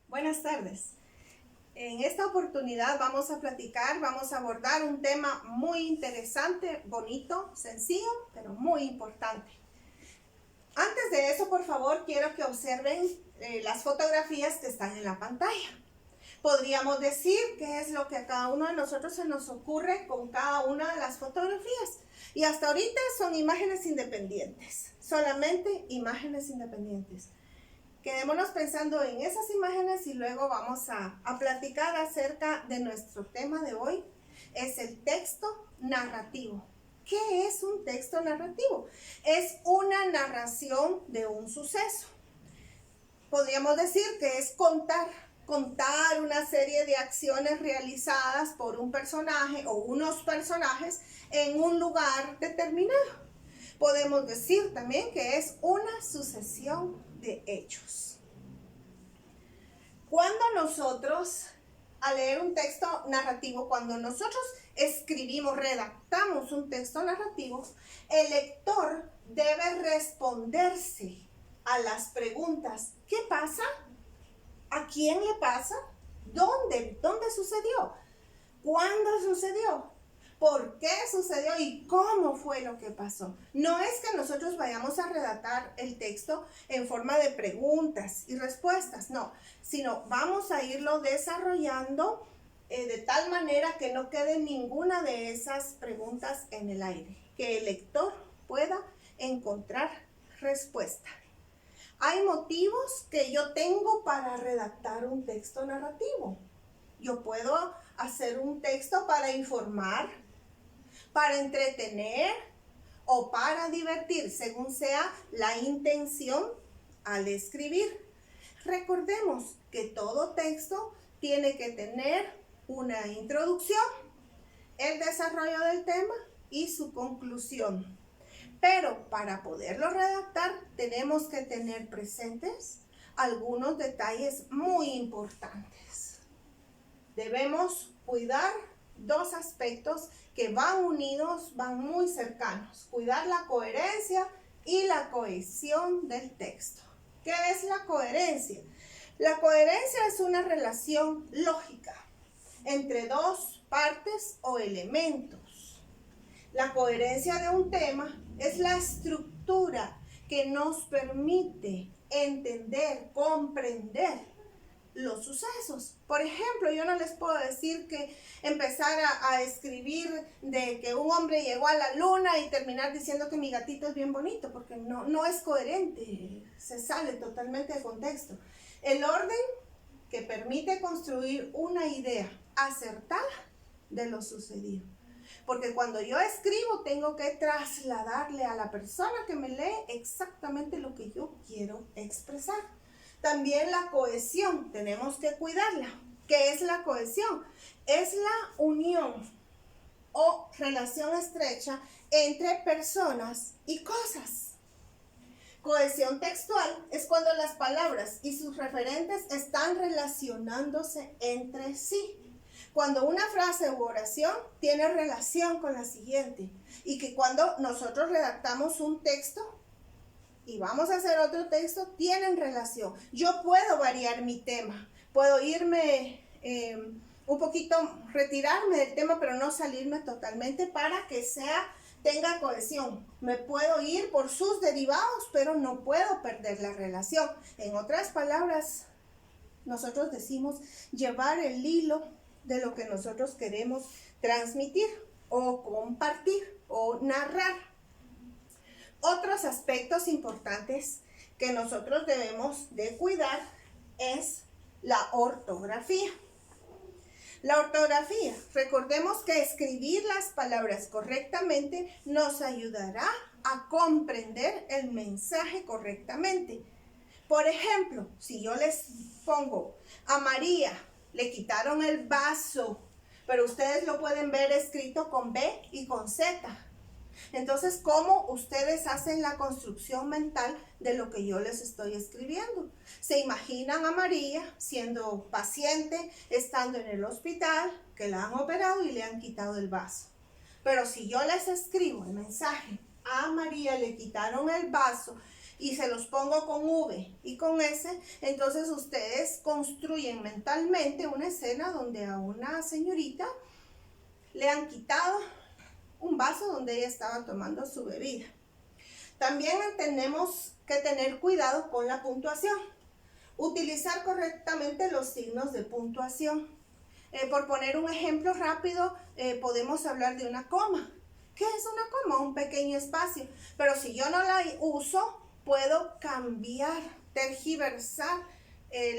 Buenas tardes. En esta oportunidad vamos a abordar un tema muy interesante, bonito, sencillo, pero muy importante. Antes de eso, por favor, quiero que observen las fotografías que están en la pantalla. Podríamos decir qué es lo que a cada uno de nosotros se nos ocurre con cada una de las fotografías. Y hasta ahorita son imágenes independientes, solamente imágenes independientes. Quedémonos pensando en esas imágenes y luego vamos a platicar acerca de nuestro tema de hoy. Es el texto narrativo. ¿Qué es un texto narrativo? Es una narración de un suceso. Podríamos decir que es contar una serie de acciones realizadas por un personaje o unos personajes en un lugar determinado. Podemos decir también que es una sucesión de hechos. Cuando nosotros, al leer un texto narrativo, cuando nosotros escribimos, redactamos un texto narrativo, el lector debe responderse a las preguntas: ¿qué pasa? ¿A quién le pasa? ¿Dónde sucedió? ¿Cuándo sucedió? ¿Por qué sucedió y cómo fue lo que pasó? No es que nosotros vayamos a redactar el texto en forma de preguntas y respuestas, no, sino vamos a irlo desarrollando de tal manera que no quede ninguna de esas preguntas en el aire, que el lector pueda encontrar respuesta. Hay motivos que yo tengo para redactar un texto narrativo. Yo puedo hacer un texto para informar, para entretener o para divertir, según sea la intención al escribir. Recordemos que todo texto tiene que tener una introducción, el desarrollo del tema y su conclusión. Pero para poderlo redactar tenemos que tener presentes algunos detalles muy importantes. Debemos cuidar dos aspectos que van unidos, van muy cercanos. Cuidar la coherencia y la cohesión del texto. ¿Qué es la coherencia? La coherencia es una relación lógica entre dos partes o elementos. La coherencia de un tema es la estructura que nos permite entender, comprender los sucesos. Por ejemplo, yo no les puedo decir que empezar a escribir de que un hombre llegó a la luna y terminar diciendo que mi gatito es bien bonito, porque no es coherente, se sale totalmente de contexto. El orden que permite construir una idea acertada de lo sucedido. Porque cuando yo escribo tengo que trasladarle a la persona que me lee exactamente lo que yo quiero expresar. También la cohesión, tenemos que cuidarla. ¿Qué es la cohesión? Es la unión o relación estrecha entre personas y cosas. Cohesión textual es cuando las palabras y sus referentes están relacionándose entre sí. Cuando una frase u oración tiene relación con la siguiente, y que cuando nosotros redactamos un texto y vamos a hacer otro texto, tienen relación. Yo puedo variar mi tema, puedo irme un poquito, retirarme del tema, pero no salirme totalmente para que tenga cohesión. Me puedo ir por sus derivados, pero no puedo perder la relación. En otras palabras, nosotros decimos llevar el hilo de lo que nosotros queremos transmitir o compartir o narrar. Otros aspectos importantes que nosotros debemos de cuidar es la ortografía. La ortografía, recordemos que escribir las palabras correctamente nos ayudará a comprender el mensaje correctamente. Por ejemplo, si yo les pongo a María, le quitaron el vaso, pero ustedes lo pueden ver escrito con B y con Z. Entonces, ¿cómo ustedes hacen la construcción mental de lo que yo les estoy escribiendo? Se imaginan a María siendo paciente, estando en el hospital, que la han operado y le han quitado el vaso. Pero si yo les escribo el mensaje, a María le quitaron el vaso y se los pongo con V y con S, entonces ustedes construyen mentalmente una escena donde a una señorita le han quitado un vaso donde ella estaba tomando su bebida. También tenemos que tener cuidado con la puntuación. Utilizar correctamente los signos de puntuación. Por poner un ejemplo rápido, podemos hablar de una coma. ¿Qué es una coma? Un pequeño espacio. Pero si yo no la uso, puedo cambiar, tergiversar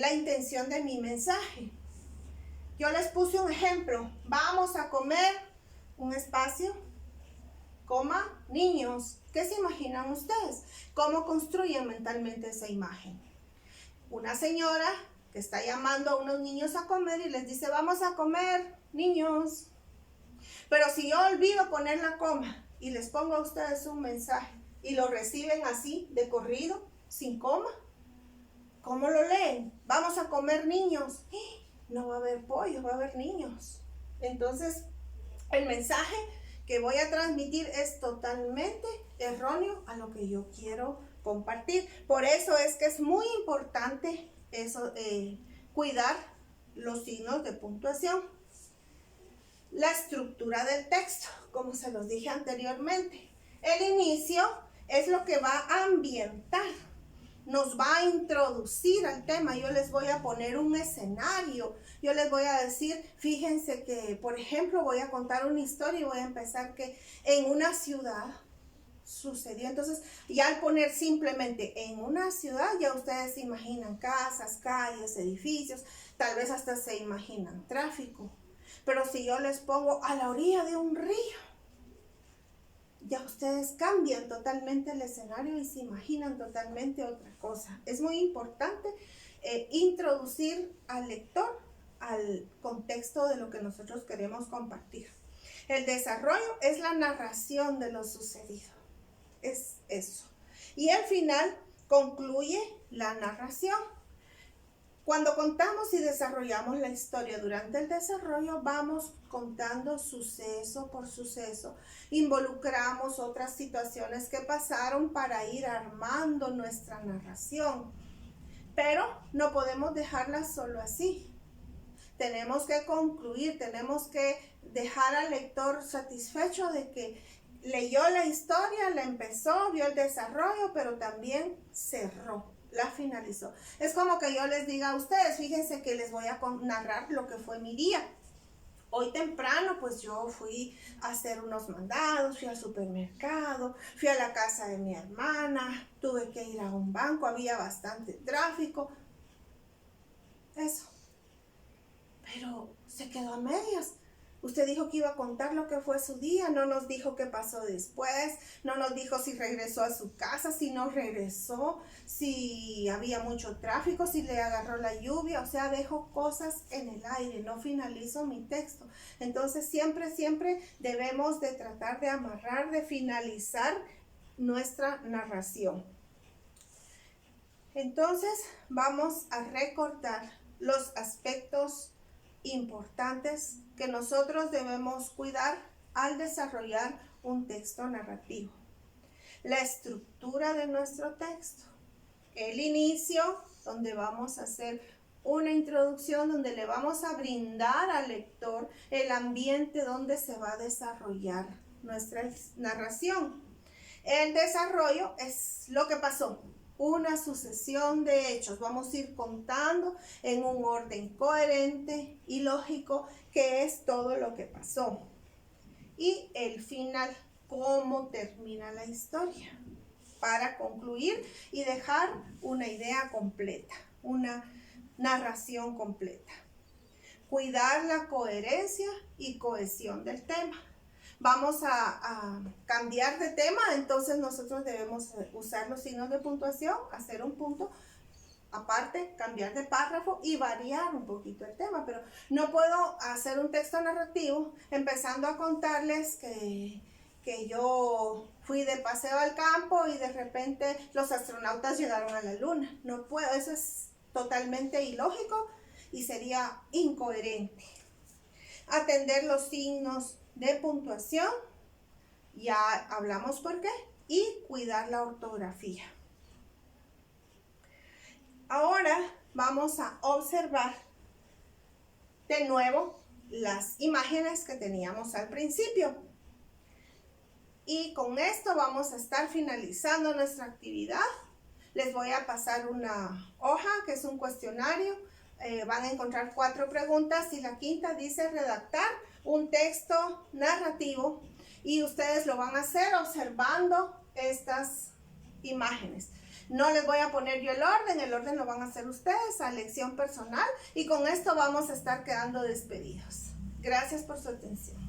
la intención de mi mensaje. Yo les puse un ejemplo. Vamos a comer, un espacio, coma, niños. ¿Qué se imaginan ustedes? ¿Cómo construyen mentalmente esa imagen? Una señora que está llamando a unos niños a comer y les dice, vamos a comer, niños. Pero si yo olvido poner la coma y les pongo a ustedes un mensaje y lo reciben así, de corrido, sin coma, ¿cómo lo leen? Vamos a comer, niños. No va a haber pollo, va a haber niños. Entonces, el mensaje que voy a transmitir es totalmente erróneo a lo que yo quiero compartir. Por eso es que es muy importante eso, cuidar los signos de puntuación. La estructura del texto, como se los dije anteriormente. El inicio es lo que va a ambientar, nos va a introducir al tema. Yo les voy a poner un escenario, yo les voy a decir, fíjense que, por ejemplo, voy a contar una historia y voy a empezar que en una ciudad sucedió. Entonces, ya al poner simplemente en una ciudad, ya ustedes se imaginan casas, calles, edificios, tal vez hasta se imaginan tráfico. Pero si yo les pongo a la orilla de un río, ya ustedes cambian totalmente el escenario y se imaginan totalmente otra cosa. Es muy importante introducir al lector al contexto de lo que nosotros queremos compartir. El desarrollo es la narración de lo sucedido. Es eso. Y al final concluye la narración. Cuando contamos y desarrollamos la historia, durante el desarrollo vamos contando suceso por suceso, involucramos otras situaciones que pasaron para ir armando nuestra narración, pero no podemos dejarla solo así. Tenemos que concluir, tenemos que dejar al lector satisfecho de que leyó la historia, la empezó, vio el desarrollo, pero también cerró. La finalizó. Es como que yo les diga a ustedes, fíjense que les voy a narrar lo que fue mi día. Hoy temprano, pues yo fui a hacer unos mandados, fui al supermercado, fui a la casa de mi hermana, tuve que ir a un banco, había bastante tráfico. Eso. Pero se quedó a medias. Usted dijo que iba a contar lo que fue su día, no nos dijo qué pasó después, no nos dijo si regresó a su casa, si no regresó, si había mucho tráfico, si le agarró la lluvia, o sea, dejo cosas en el aire, no finalizo mi texto. Entonces siempre debemos de tratar de amarrar, de finalizar nuestra narración. Entonces vamos a recordar los aspectos importantes que nosotros debemos cuidar al desarrollar un texto narrativo. La estructura de nuestro texto, el inicio, donde vamos a hacer una introducción, donde le vamos a brindar al lector el ambiente donde se va a desarrollar nuestra narración. El desarrollo es lo que pasó, una sucesión de hechos. Vamos a ir contando en un orden coherente y lógico qué es todo lo que pasó. Y el final, cómo termina la historia, para concluir y dejar una idea completa, una narración completa. Cuidar la coherencia y cohesión del tema. Vamos a cambiar de tema, entonces nosotros debemos usar los signos de puntuación, hacer un punto aparte, cambiar de párrafo y variar un poquito el tema, pero no puedo hacer un texto narrativo empezando a contarles que yo fui de paseo al campo y de repente los astronautas llegaron a la luna. No puedo, eso es totalmente ilógico y sería incoherente. Atender los signos de puntuación, ya hablamos por qué, y cuidar la ortografía. Ahora vamos a observar de nuevo las imágenes que teníamos al principio. Y con esto vamos a estar finalizando nuestra actividad. Les voy a pasar una hoja que es un cuestionario. Van a encontrar 4 preguntas y la quinta dice redactar un texto narrativo. Y ustedes lo van a hacer observando estas imágenes. No les voy a poner yo el orden lo van a hacer ustedes a elección personal. Y con esto vamos a estar quedando despedidos. Gracias por su atención.